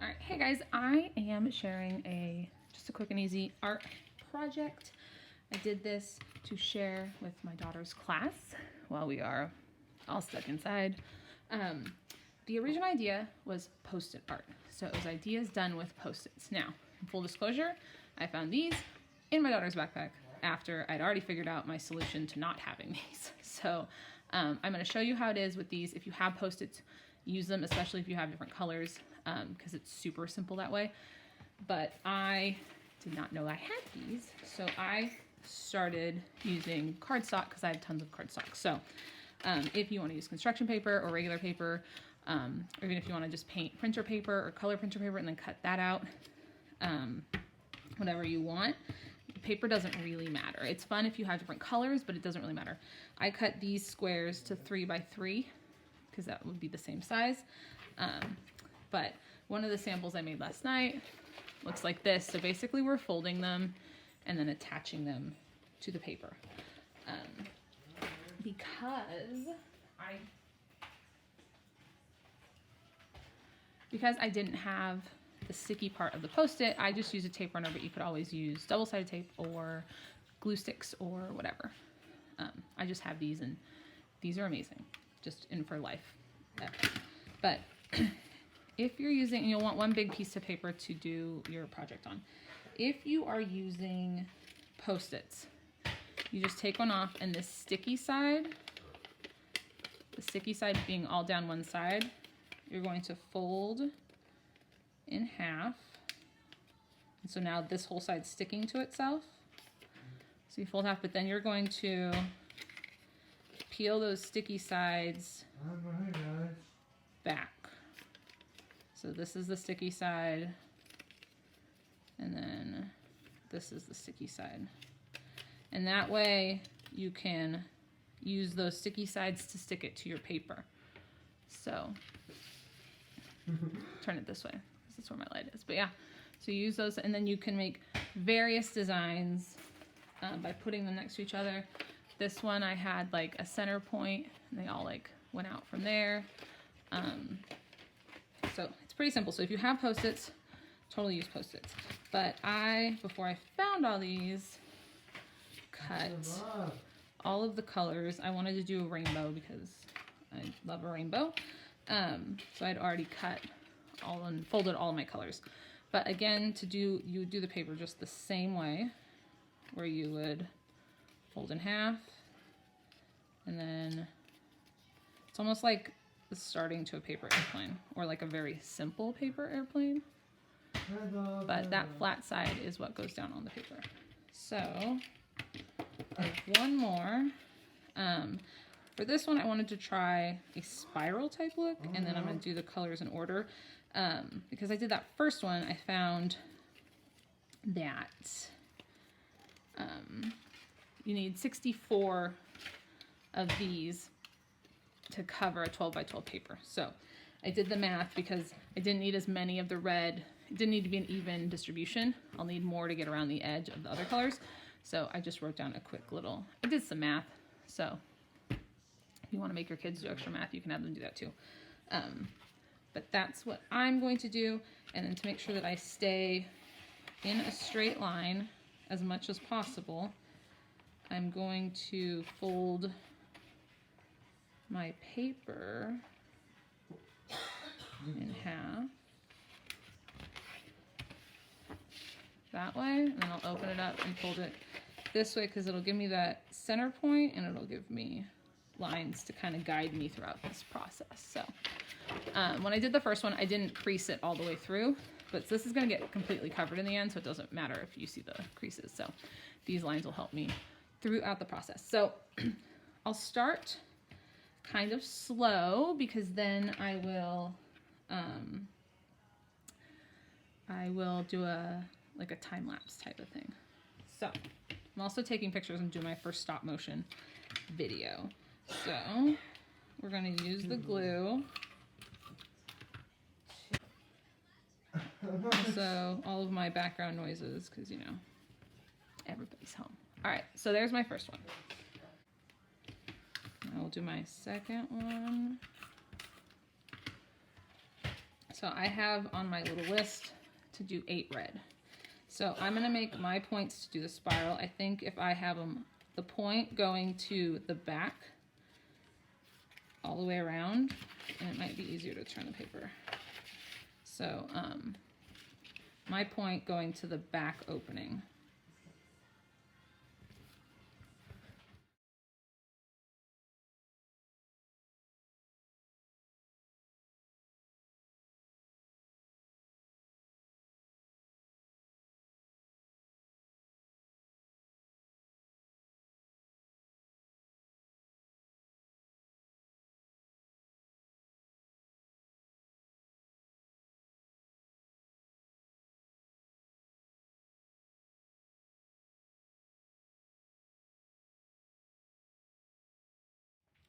All right, hey guys, I am sharing just a quick and easy art project. I did this to share with my daughter's class while we are all stuck inside. The original idea was Post-it art. So it was ideas done with Post-its. Now, full disclosure, I found these in my daughter's backpack after I'd already figured out my solution to not having these. So I'm gonna show you how it is with these. If you have Post-its, use them, especially if you have different colors, because it's super simple that way. But I did not know I had these, so I started using cardstock because I have tons of cardstock. So if you want to use construction paper or regular paper, or even if you want to just paint printer paper or color printer paper and then cut that out, whatever you want. Paper doesn't really matter. It's fun if you have different colors, but it doesn't really matter. I cut these squares to 3 by 3 because that would be the same size. But one of the samples I made last night looks like this. So basically we're folding them and then attaching them to the paper. Because I didn't have the sticky part of the Post-it, I just used a tape runner, but you could always use double-sided tape or glue sticks or whatever. I just have these, and these are amazing, just in for life. But if you're using, and you'll want one big piece of paper to do your project on. If you are using Post-its, you just take one off, and this sticky side, the sticky side being all down one side, you're going to fold in half. And so now this whole side's sticking to itself. So you fold half, but then you're going to peel those sticky sides back. So this is the sticky side, and then this is the sticky side. And that way you can use those sticky sides to stick it to your paper. So turn it this way, because that's where my light is. But yeah, so you use those, and then you can make various designs by putting them next to each other. This one I had like a center point, and they all like went out from there. So it's pretty simple. So if you have Post-its, totally use Post-its. But before I found all these, cut all of the colors. I wanted to do a rainbow because I love a rainbow. So I'd already cut all and folded all of my colors. But again, you would do the paper just the same way, where you would fold in half, and then it's almost like the starting to a paper airplane, or like a very simple paper airplane. But that flat side is what goes down on the paper. So one more. For this one, I wanted to try a spiral type look, and then I'm going to do the colors in order. Because I did that first one, I found that you need 64 of these to cover a 12 by 12 paper. So I did the math because I didn't need as many of the red. It didn't need to be an even distribution. I'll need more to get around the edge of the other colors. So I just wrote down a quick little, I did some math. So if you want to make your kids do extra math, you can have them do that too. But that's what I'm going to do. And then to make sure that I stay in a straight line as much as possible, I'm going to fold my paper in half that way, and then I'll open it up and fold it this way because it'll give me that center point, and it'll give me lines to kind of guide me throughout this process. So when I did the first one, I didn't crease it all the way through, but this is going to get completely covered in the end, so it doesn't matter if you see the creases. So these lines will help me throughout the process. So I'll start kind of slow, because then I will do a time-lapse type of thing. So I'm also taking pictures and doing my first stop motion video. So we're going to use the glue. So all of my background noises, because you know, everybody's home. All right, so there's my first one. I will do my second one. So I have on my little list to do 8 red. So I'm going to make my points to do the spiral. I think if I have them, the point going to the back all the way around, and it might be easier to turn the paper. So my point going to the back opening.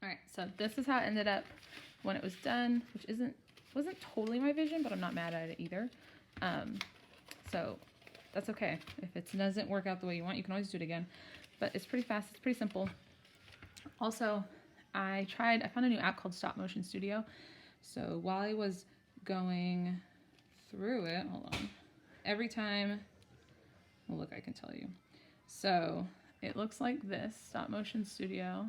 All right, so this is how it ended up when it was done, which wasn't totally my vision, but I'm not mad at it either. So that's okay. If it doesn't work out the way you want, you can always do it again. But it's pretty fast. It's pretty simple. Also, I found a new app called Stop Motion Studio. So while I was going through it, hold on. Every time, well, look, I can tell you. So it looks like this, Stop Motion Studio.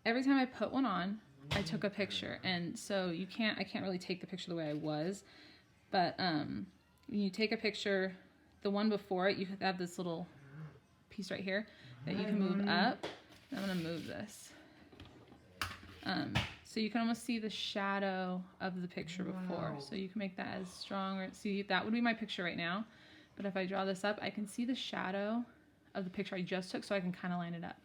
Every time I put one on, I took a picture, and so I can't really take the picture the way I was, but when you take a picture, the one before it, you have this little piece right here that you can move up. I'm gonna move this, so you can almost see the shadow of the picture before, so you can make that as strong, or see, that would be my picture right now, but if I draw this up, I can see the shadow of the picture I just took, so I can kind of line it up.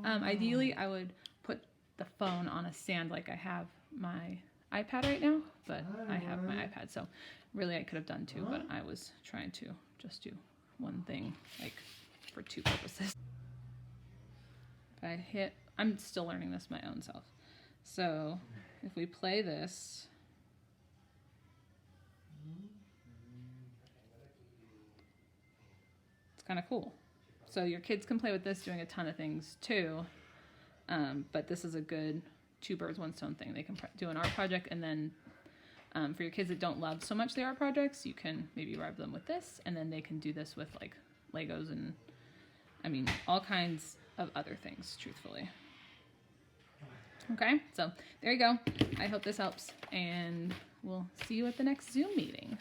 Ideally, I would put the phone on a stand like I have my iPad right now, but I have my iPad, so really I could have done 2, but I was trying to just do one thing, like for 2 purposes. If I'm still learning this my own self. So if we play this, it's kind of cool. So your kids can play with this doing a ton of things too, but this is a good 2 birds, 1 stone thing. They can do an art project, and then for your kids that don't love so much the art projects, you can maybe rub them with this, and then they can do this with like Legos and, I mean, all kinds of other things, truthfully. Okay, so there you go. I hope this helps, and we'll see you at the next Zoom meeting.